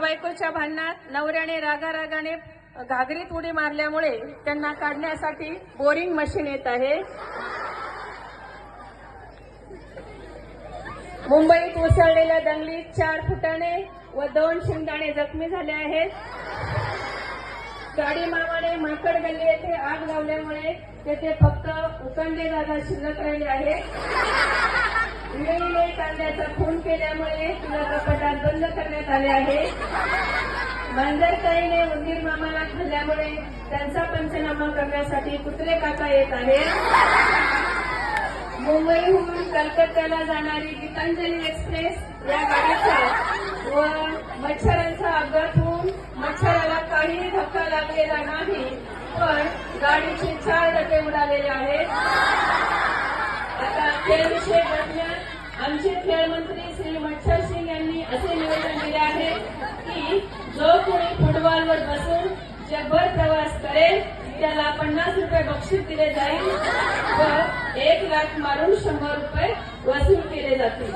बायकोच्या भांडणात नवऱ्याने रागारागाने घागरीत उडी मारल्यामुळे त्यांना काढण्यासाठी बोरिंग मशीन येत आहे। मुंबईत उसळलेल्या दंगलीत 4 फुटाणे व 2 शिंगदाणे जखमी झाले आहेत। गाडी मामाने माकड गल्ली येथे आग लावल्यामुळे तेथे फक्त उकंडे जागा शिल्लक राहिले आहेत। विहिरीने कांद्याचा खून केल्यामुळे तिला कपाटात बंद करण्यात आले आहे। मांजरताईने उंदीर मामाला खाल्ल्यामुळे त्यांचा पंचनामा करण्यासाठी कुत्रे काका येत आहेत। मुंबईहून कलकत्त्याला जाणारी गीतांजली एक्सप्रेस या गाडीचा व मच्छरांचा अपघात होऊन मच्छराला काहीही धक्का लागलेला नाही, पण गाडीचे 4 डबे उडालेले आहेत। आता खेळविषयक बातम्या। आमचे खेळमंत्री श्री मच्छर सिंग यांनी असे निवेदन दिले आहे की जो कोणी फुटबॉलवर बसून जगभर प्रवास करेल त्याला 50 रुपये बक्षीस दिले जाईल व 1 लाख मारून 100 रुपये वसूल केले जातील।